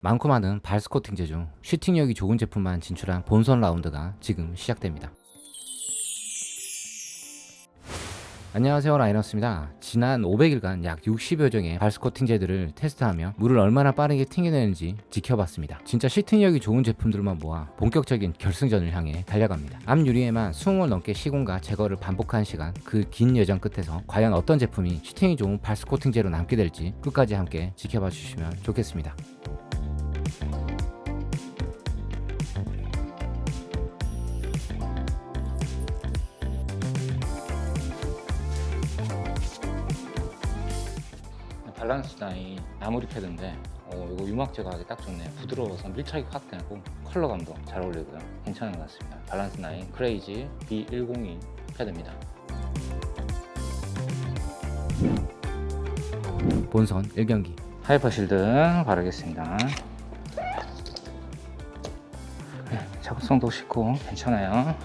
많고 많은 발스코팅제 중 슈팅력이 좋은 제품만 진출한 본선 라운드가 지금 시작됩니다. 안녕하세요, 라이너스입니다. 지난 500일간 약 60여 종의 발스코팅제들을 테스트하며 물을 얼마나 빠르게 튕겨내는지 지켜봤습니다. 진짜 슈팅력이 좋은 제품들만 모아 본격적인 결승전을 향해 달려갑니다. 앞 유리에만 20월 넘게 시공과 제거를 반복한 시간, 그 긴 여정 끝에서 과연 어떤 제품이 슈팅이 좋은 발스코팅제로 남게 될지 끝까지 함께 지켜봐 주시면 좋겠습니다. 밸런스 나인 나무리 패드인데 이거 유막제거 하기 딱 좋네요. 부드러워서 밀착이 확 되고 컬러감도 잘 어울리고요. 괜찮은 것 같습니다. 밸런스 나인 크레이지 B102 패드입니다. 본선 1경기 하이퍼 실드 바르겠습니다. 작업성도 쉽고 괜찮아요.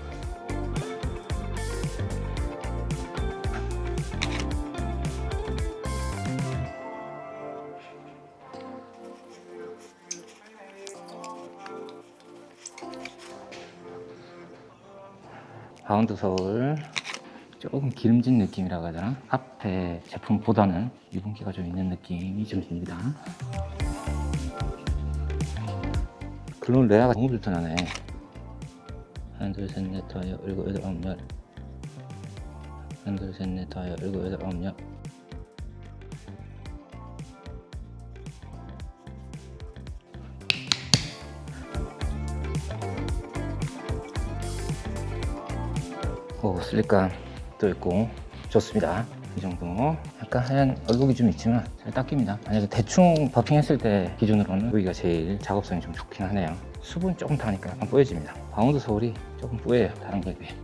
바운드 서울 조금 기름진 느낌이라고 하잖아. 앞에 제품보다는 유분기가 좀 있는 느낌이 좀 듭니다. 글론 레아가 너무 불편하네. 하나 둘셋넷 다여 일곱 여덟 아홉 열. 하나 둘셋넷 다여 일곱 여덟 아홉 열. 슬립감도 있고 좋습니다. 이 정도. 약간 하얀 얼룩이 좀 있지만 잘 닦입니다. 만약에 대충 버핑했을 때 기준으로는 여기가 제일 작업성이 좀 좋긴 하네요. 수분이 조금 타니까 약간 뿌얘집니다. 바운드 소울이 조금 뿌예요, 다른 거에 비해.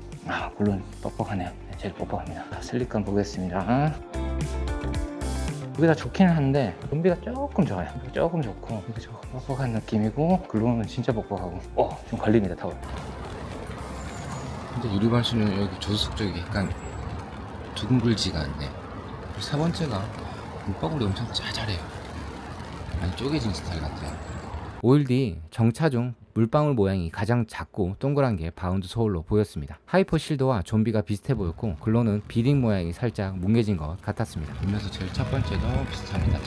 물론 뻑뻑하네요. 제일 뻑뻑합니다. 슬립감 보겠습니다. 여기 다 좋기는 한데 연비가 조금 좋아요. 조금 좋고 이게 조금 뻑뻑한 느낌이고, 글로는 진짜 뻑뻑하고 좀 걸립니다, 타월. 근데 유리반수는 여기 조수석 쪽이 약간 둥글지가 않네. 그리고 세 번째가 물방울이 엄청 짜잘해요. 많이 쪼개진 스타일 같아요. 5일 뒤 정차 중 물방울 모양이 가장 작고 동그란 게 바운드 소울로 보였습니다. 하이퍼 실드와 좀비가 비슷해 보였고, 글로는 비딩 모양이 살짝 뭉개진 것 같았습니다. 그러면서 제일 첫 번째도 비슷합니다.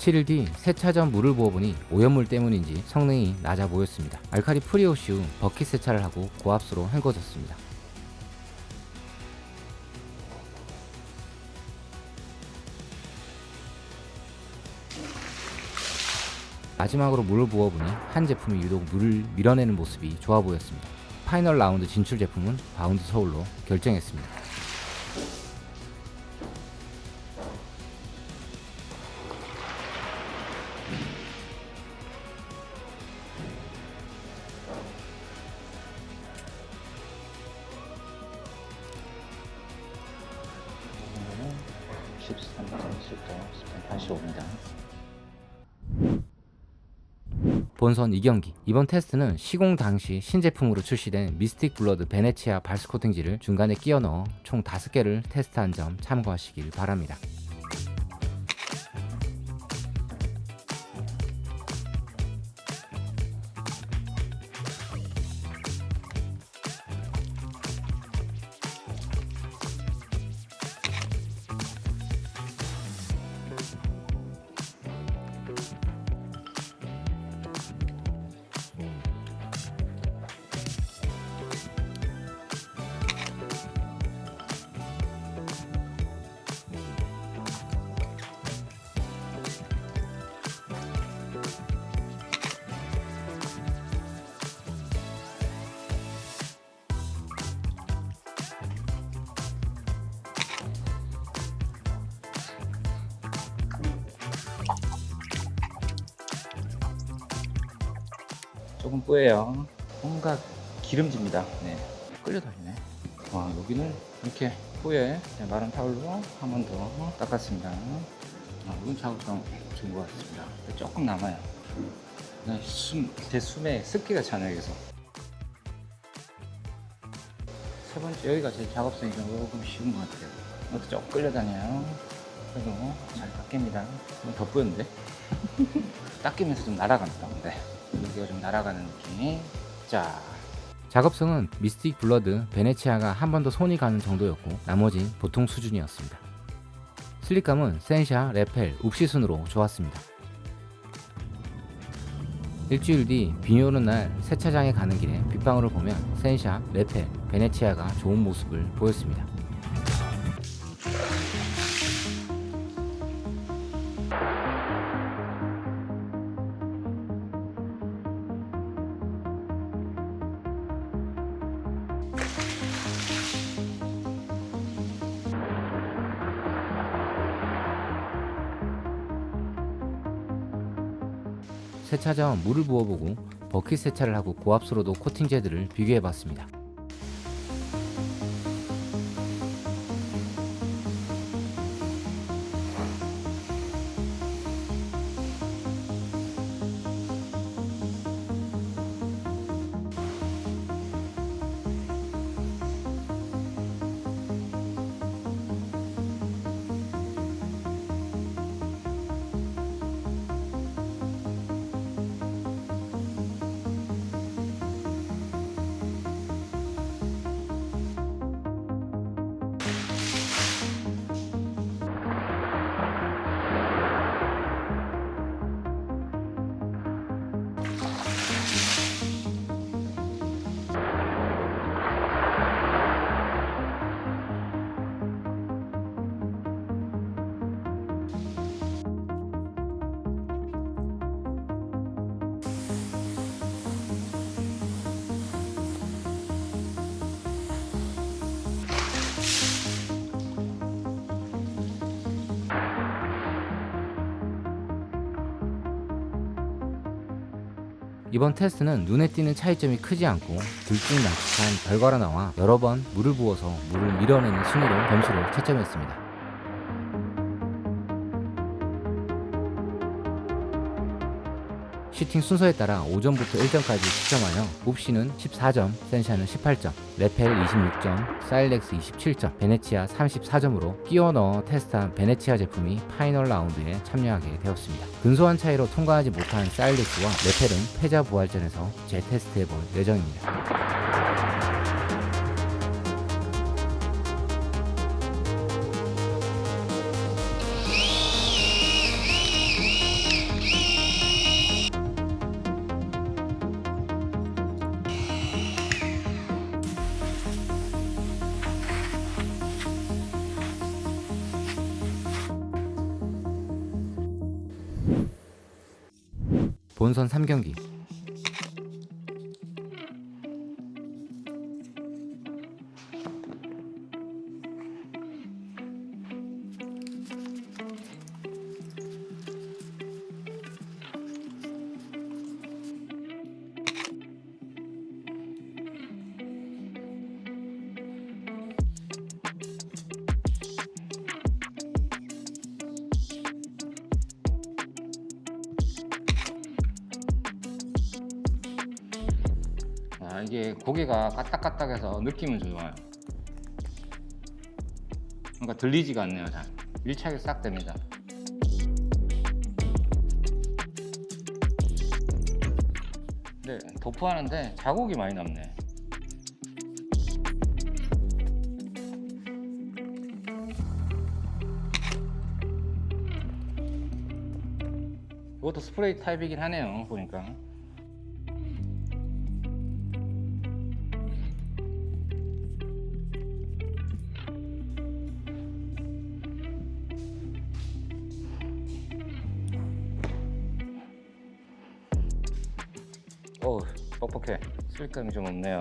(7일) 뒤 세차 전 물을 부어보니 오염물 때문인지 성능이 낮아 보였습니다. 알칼리 프리워시 후 버킷 세차를 하고 고압수로 헹궈졌습니다. 마지막으로 물을 부어보니 한 제품이 유독 물을 밀어내는 모습이 좋아 보였습니다. 파이널 라운드 진출 제품은 바운드 서울로 결정했습니다. 13.10도 10.85입니다. 본선 2경기. 이번 테스트는 시공 당시 신제품으로 출시된 미스틱 블러드 베네치아 발스 코팅지를 중간에 끼워 넣어 총 5개를 테스트한 점 참고하시길 바랍니다. 조금 뿌예요. 뭔가 기름집니다. 네, 끌려다니네. 와, 여기는 이렇게 뿌예 마른 타올로 한 번 더 닦았습니다. 이건 자극성 좋은 것 같습니다. 조금 남아요. 제 숨에 습기가 차네요. 여기서 세 번째, 여기가 제 작업성이 조금 쉬운 것 같아요. 이것도 조금 끌려다녀요. 그래도 잘 닦입니다. 더 뿌였는데? 닦이면서 좀 날아갑니다. 네, 여기가 좀 날아가는 느낌. 자, 작업성은 미스틱 블러드 베네치아가 한 번 더 손이 가는 정도였고 나머진 보통 수준이었습니다. 슬립감은 센샤, 레펠, 웁시순으로 좋았습니다. 일주일 뒤 비 오는 날 세차장에 가는 길에 빗방울을 보면 센샤, 레펠, 베네치아가 좋은 모습을 보였습니다. 세차 전 물을 부어보고 버킷 세차를 하고 고압수로도 코팅제들을 비교해봤습니다. 이번 테스트는 눈에 띄는 차이점이 크지 않고 들쭉날쭉한 결과로 나와 여러 번 물을 부어서 물을 밀어내는 순위로 점수를 채점했습니다. 슈팅 순서에 따라 5점부터 1점까지 채점하여 옵시는 14점, 센샤는 18점, 레펠 26점, 사일렉스 27점, 베네치아 34점으로 끼워 넣어 테스트한 베네치아 제품이 파이널 라운드에 참여하게 되었습니다. 근소한 차이로 통과하지 못한 사일렉스와 레펠은 패자 부활전에서 재테스트해볼 예정입니다. 본선 3경기. 이게 고개가 까딱까딱해서 느낌은 좋아요. 그러니까 들리지가 않네요. 잘 밀착이 싹 됩니다. 네, 도포하는데 자국이 많이 남네. 이것도 스프레이 타입이긴 하네요, 보니까. 어우, 뻑뻑해. 쓸감이 좀 없네요.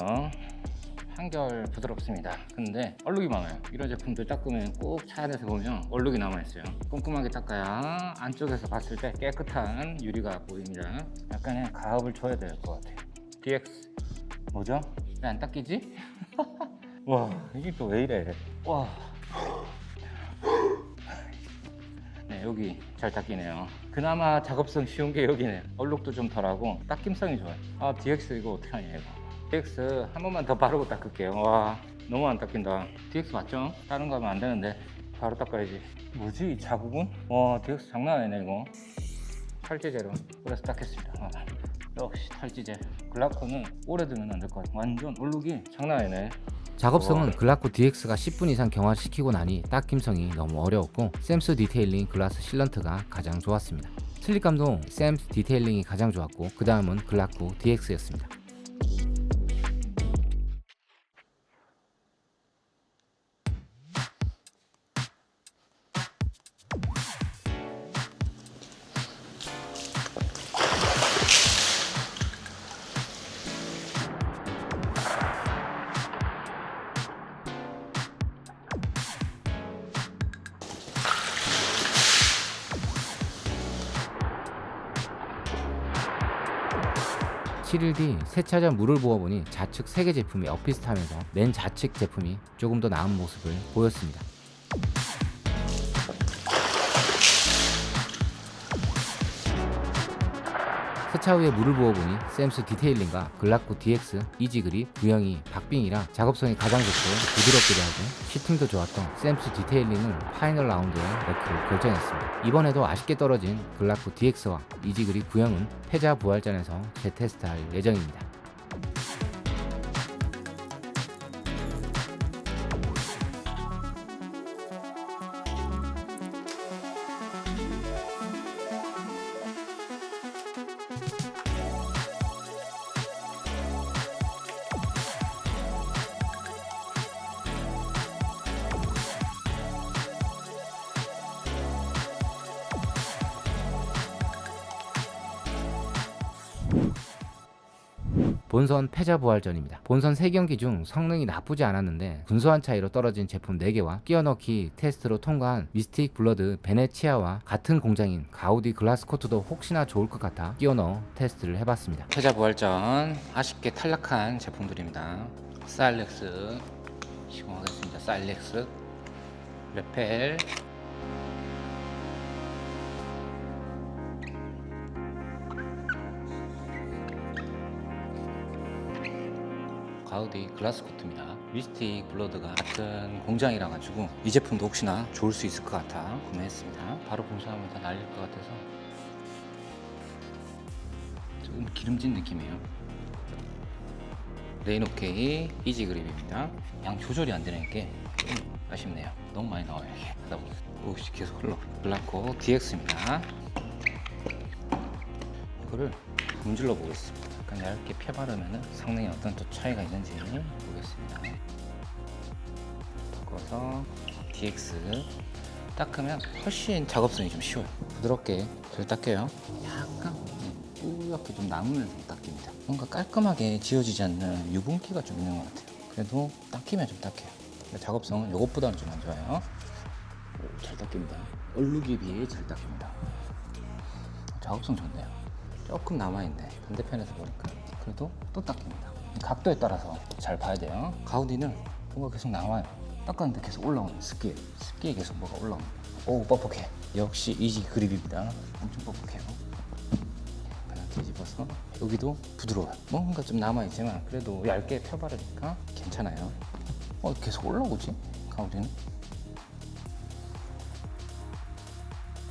한결 부드럽습니다. 근데 얼룩이 많아요. 이런 제품들 닦으면 꼭 차 안에서 보면 얼룩이 남아있어요. 꼼꼼하게 닦아야 안쪽에서 봤을 때 깨끗한 유리가 보입니다. 약간의 가압을 줘야 될 것 같아요. DX 뭐죠? 왜 안 닦이지? 와, 이게 또 왜 이래? 와. 네, 여기 잘 닦이네요. 그나마 작업성 쉬운 게 여기네요. 얼룩도 좀 덜하고 닦임성이 좋아요. 아, DX 이거 어떻게 하냐 이거. DX 한 번만 더 바르고 닦을게요. 와, 너무 안 닦인다. DX 맞죠? 다른 거 하면 안 되는데 바로 닦아야지. 뭐지 이 자국은? 와, DX 장난 아니네 이거. 탈지제로 그래서 닦겠습니다. 와, 역시 탈지제. 글라코는 오래 두면 안 될 것 같아요. 완전 얼룩이 장난 아니네. 작업성은 글라코 DX가 10분 이상 경화시키고 나니 닦임성이 너무 어려웠고 샘스 디테일링 글라스 실런트가 가장 좋았습니다. 슬립감도 샘스 디테일링이 가장 좋았고 그 다음은 글라코 DX였습니다. (7일) 뒤 세차자 물을 부어보니 좌측 3개 제품이 엇비슷하면서 맨 좌측 제품이 조금 더 나은 모습을 보였습니다. 세차 후에 물을 부어보니 샘스 디테일링과 글라코 DX, 이지그립, 구형이 박빙이라 작업성이 가장 좋고 부드럽기도 하고 시팅도 좋았던 샘스 디테일링을 파이널 라운드에 넣기로 결정했습니다. 이번에도 아쉽게 떨어진 글라코 DX와 이지그립 구형은 패자 부활전에서 재테스트할 예정입니다. 본선 패자 부활전입니다. 본선 3경기 중 성능이 나쁘지 않았는데 근소한 차이로 떨어진 제품 4개와 끼워 넣기 테스트로 통과한 미스틱 블러드 베네치아와 같은 공장인 가우디 글라스코트도 혹시나 좋을 것 같아 끼워 넣어 테스트를 해봤습니다. 패자 부활전 아쉽게 탈락한 제품들입니다. 사일렉스 시공하겠습니다. 사일렉스 레펠 가우디 글라스코트입니다. 미스틱 블러드가 같은 공장이라 가지고 이 제품도 혹시나 좋을 수 있을 것 같아 구매했습니다. 바로 공사하면 다 날릴 것 같아서 조금 기름진 느낌이에요. 레인오케이 이지 그립입니다. 양 조절이 안 되는 게 좀 아쉽네요. 너무 많이 나와요 이게 하다 보면. 오씨 계속 흘러. 글라코 DX입니다. 이거를 문질러 보겠습니다. 약간 얇게 펴바르면 성능에 어떤 또 차이가 있는지 보겠습니다. 바꿔서 DX 닦으면 훨씬 작업성이 좀 쉬워요. 부드럽게 잘 닦여요. 약간 뿌옇게 좀 남으면서 닦입니다. 뭔가 깔끔하게 지워지지 않는 유분기가 좀 있는 것 같아요. 그래도 닦이면 좀 닦여요. 작업성은 이것보다는 좀 안 좋아요. 잘 닦입니다. 얼룩에 비해 잘 닦입니다. 작업성 좋네요. 조금 남아있네. 반대편에서 보니까. 그래도 또 닦입니다. 각도에 따라서 잘 봐야 돼요. 가우디는 뭐가 계속 나와요. 닦았는데 계속 올라오는 습기에 계속 뭐가 올라오는. 오, 뻑뻑해. 역시 이지 그립입니다. 엄청 뻑뻑해요. 하나 뒤집어서 있어서 여기도 부드러워요. 뭔가 좀 남아있지만 그래도 얇게 펴바르니까 괜찮아요. 계속 올라오지? 가우디는?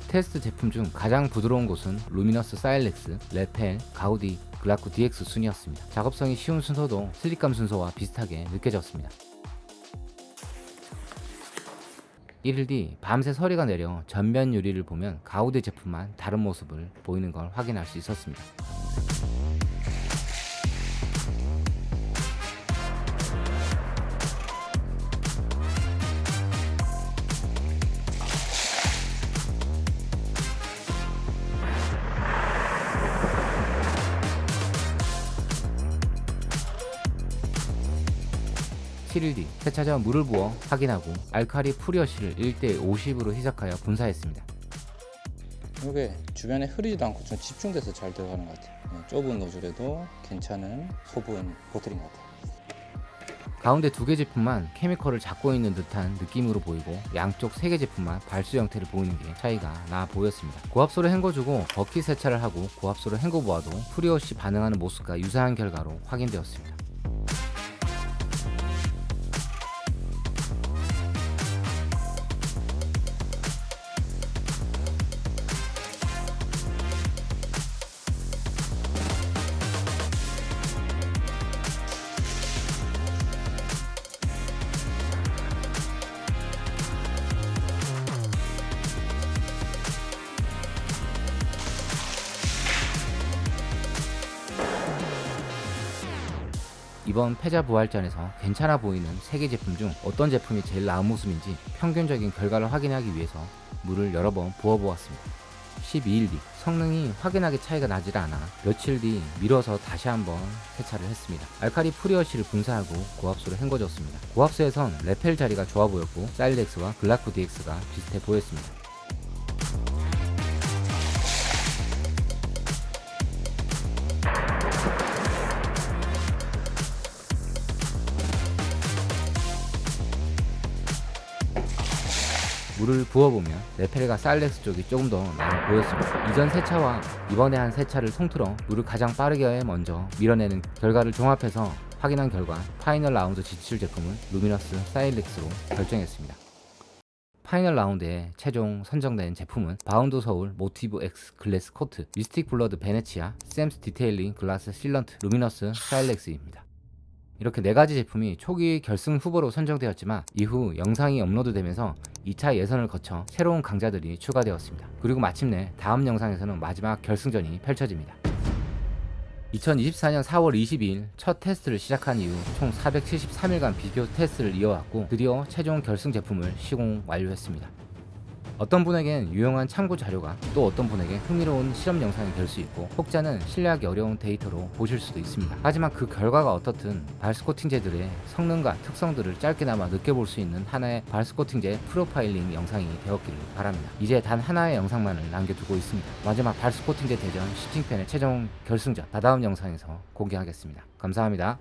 테스트 제품 중 가장 부드러운 곳은 루미너스 사일렉스, 레펠, 가우디, 글라쿠 DX 순이었습니다. 작업성이 쉬운 순서도 슬립감 순서와 비슷하게 느껴졌습니다. 1일 뒤 밤새 서리가 내려 전면 유리를 보면 가우디 제품만 다른 모습을 보이는 걸 확인할 수 있었습니다. (7일) 뒤 세차 전 물을 부어 확인하고 알칼리 프리워시를 1:50으로 희석하여 분사했습니다. 이게 주변에 흐리지도 않고 좀 집중돼서 잘 들어가는 것 같아요. 좁은 노즐에도 괜찮은 소분 보틀인 것 같아요. 가운데 2개 제품만 케미컬을 잡고 있는 듯한 느낌으로 보이고 양쪽 3개 제품만 발수 형태를 보이는 게 차이가 나 보였습니다. 고압소로 헹궈주고 버킷 세차를 하고 고압소로 헹궈보아도 프리워시 반응하는 모습과 유사한 결과로 확인되었습니다. 이번 패자 부활전에서 괜찮아 보이는 3개 제품 중 어떤 제품이 제일 나은 모습인지 평균적인 결과를 확인하기 위해서 물을 여러 번 부어보았습니다. 12일 뒤 성능이 확연하게 차이가 나질 않아 며칠 뒤 밀어서 다시 한번 세차를 했습니다. 알칼리 프리워시를 분사하고 고압수로 헹궈줬습니다. 고압수에선 레펠 자리가 좋아 보였고 사일렉스와 글라쿠 DX가 비슷해 보였습니다. 물을 부어보면 레펠과 사일렉스 쪽이 조금 더 많이 보였습니다. 이전 세차와 이번에 한 세차를 통틀어 물을 가장 빠르게 먼저 밀어내는 결과를 종합해서 확인한 결과 파이널 라운드 지출 제품은 루미너스 사일렉스로 결정했습니다. 파이널 라운드에 최종 선정된 제품은 바운드 서울 모티브 X 글래스 코트, 미스틱 블러드 베네치아, 샘스 디테일링 글라스 실런트, 루미너스 사일렉스입니다. 이렇게 4가지 제품이 초기 결승 후보로 선정되었지만 이후 영상이 업로드되면서 2차 예선을 거쳐 새로운 강자들이 추가되었습니다. 그리고 마침내 다음 영상에서는 마지막 결승전이 펼쳐집니다. 2024년 4월 22일 첫 테스트를 시작한 이후 총 473일간 비교 테스트를 이어왔고 드디어 최종 결승 제품을 시공 완료했습니다. 어떤 분에겐 유용한 참고 자료가 또 어떤 분에겐 흥미로운 실험 영상이 될 수 있고 혹자는 신뢰하기 어려운 데이터로 보실 수도 있습니다. 하지만 그 결과가 어떻든 발스 코팅제들의 성능과 특성들을 짧게나마 느껴볼 수 있는 하나의 발스 코팅제 프로파일링 영상이 되었기를 바랍니다. 이제 단 하나의 영상만을 남겨두고 있습니다. 마지막 발스 코팅제 대전 슈팅팬의 최종 결승전 다다음 영상에서 공개하겠습니다. 감사합니다.